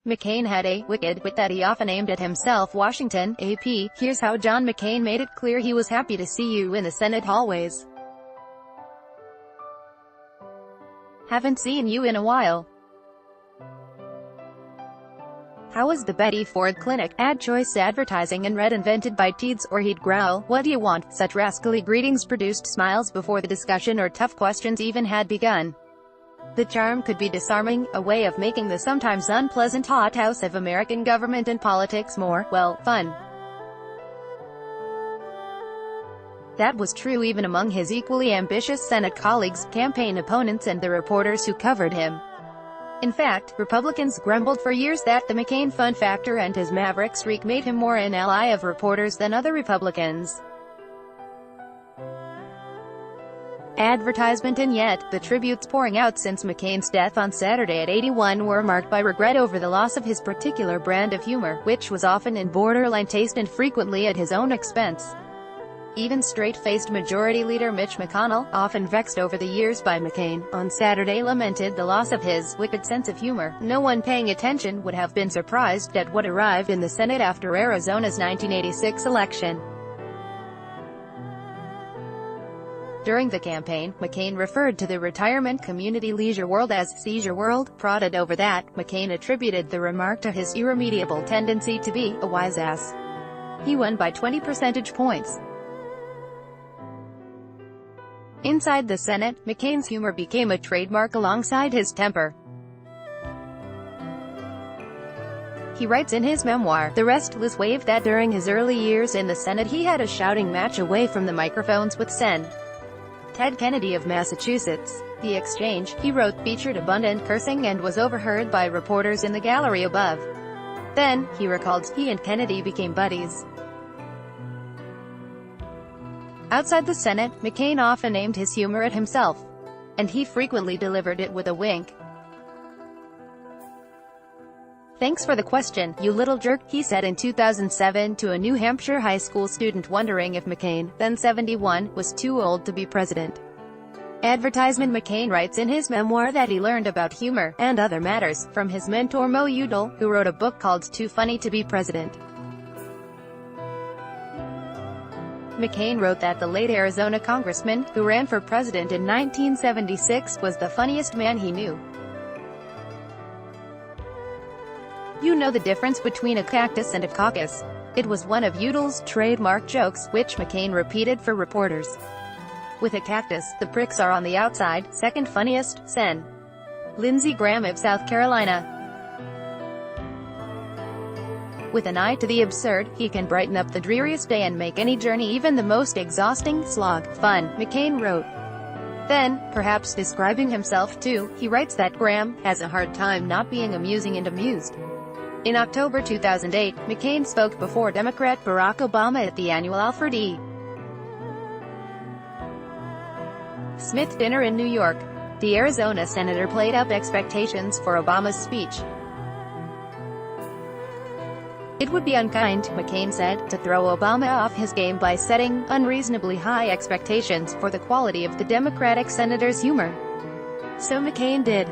McCain had a wicked wit that he often aimed at himself. Washington, AP. Here's how John McCain made it clear he was happy to see you in the Senate hallways. Haven't seen you in a while. How was the Betty Ford Clinic? Ad choice advertising and read invented by Teeds, or he'd growl, "What do you want?" Such rascally greetings produced smiles before the discussion or tough questions even had begun. The charm could be disarming, a way of making the sometimes unpleasant hothouse of American government and politics more, well, fun. That was true even among his equally ambitious Senate colleagues, campaign opponents and the reporters who covered him. In fact, Republicans grumbled for years that the McCain fun factor and his maverick streak made him more an ally of reporters than other Republicans. Advertisement and yet, the tributes pouring out since McCain's death on Saturday at 81 were marked by regret over the loss of his particular brand of humor, which was often in borderline taste and frequently at his own expense. Even straight-faced Majority Leader Mitch McConnell, often vexed over the years by McCain, on Saturday lamented the loss of his wicked sense of humor. No one paying attention would have been surprised at what arrived in the Senate after Arizona's 1986 election. During the campaign, McCain referred to the retirement community leisure world as seizure world. Prodded over that, McCain attributed the remark to his irremediable tendency to be a wise ass. He won by 20 percentage points. Inside the Senate, McCain's humor became a trademark alongside his temper. He writes in his memoir, The Restless Wave, that during his early years in the Senate he had a shouting match away from the microphones with Sen. Ted Kennedy of Massachusetts. The exchange, he wrote, featured abundant cursing and was overheard by reporters in the gallery above. Then, he recalled, he and Kennedy became buddies. Outside the Senate, McCain often aimed his humor at himself. And he frequently delivered it with a wink. "Thanks for the question, you little jerk," he said in 2007 to a New Hampshire high school student wondering if McCain, then 71, was too old to be president. Advertisement. McCain writes in his memoir that he learned about humor, and other matters, from his mentor Mo Udall, who wrote a book called Too Funny to Be President. McCain wrote that the late Arizona congressman, who ran for president in 1976, was the funniest man he knew. "You know the difference between a cactus and a caucus." It was one of Udall's trademark jokes, which McCain repeated for reporters. "With a cactus, the pricks are on the outside." Second funniest, Sen. Lindsey Graham of South Carolina. "With an eye to the absurd, he can brighten up the dreariest day and make any journey, even the most exhausting, slog, fun," McCain wrote. Then, perhaps describing himself too, he writes that Graham has a hard time not being amusing and amused. In October 2008, McCain spoke before Democrat Barack Obama at the annual Alfred E. Smith dinner in New York. The Arizona senator played up expectations for Obama's speech. "It would be unkind," McCain said, "to throw Obama off his game by setting unreasonably high expectations for the quality of the Democratic senator's humor." So McCain did.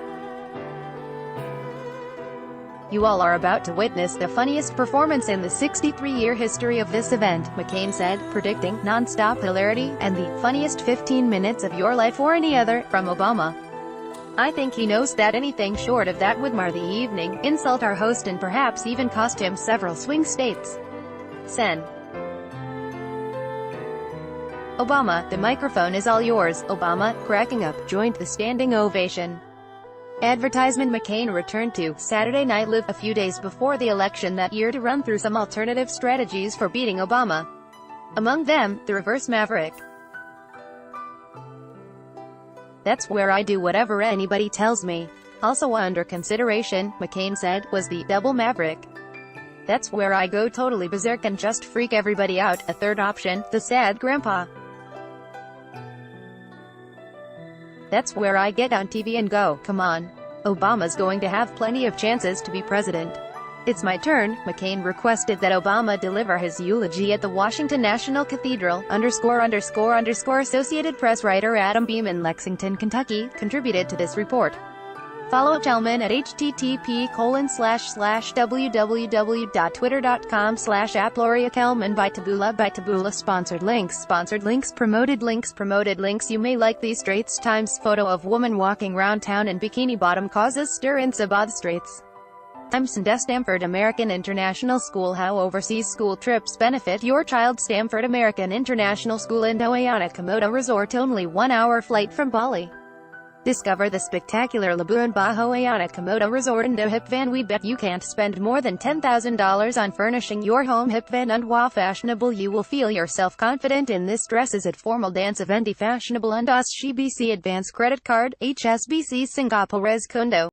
"You all are about to witness the funniest performance in the 63-year history of this event," McCain said, predicting non-stop hilarity, and the funniest 15 minutes of your life or any other, from Obama. "I think he knows that anything short of that would mar the evening, insult our host and perhaps even cost him several swing states." Sen. Obama, "The microphone is all yours." Obama, cracking up, joined the standing ovation. Advertisement. McCain returned to Saturday Night Live a few days before the election that year to run through some alternative strategies for beating Obama. Among them, the reverse maverick. "That's where I do whatever anybody tells me." Also under consideration, McCain said, was the double maverick. "That's where I go totally berserk and just freak everybody out." A third option, the sad grandpa. "That's where I get on TV and go, come on. Obama's going to have plenty of chances to be president. It's my turn." McCain requested that Obama deliver his eulogy at the Washington National Cathedral. Associated Press writer Adam Beam in Lexington, Kentucky, contributed to this report. Follow Telman at http://www.twitter.com/@LoriaKelman by Taboola Sponsored links promoted links. You may like these Straits Times photo of woman walking round town in bikini bottom causes stir in Sabah Straits Times and Stanford American International School. How overseas school trips benefit your child. Stanford American International School in Hoayana Komodo Resort, only 1-hour flight from Bali. Discover the spectacular Labuan Bahoayana Komodo Resort in a hip van. We bet you can't spend more than $10,000 on furnishing your home hip van, and while fashionable you will feel yourself confident in this dress. Is it formal dance event fashionable and us HSBC Advance Credit Card, HSBC Singapore Res Condo.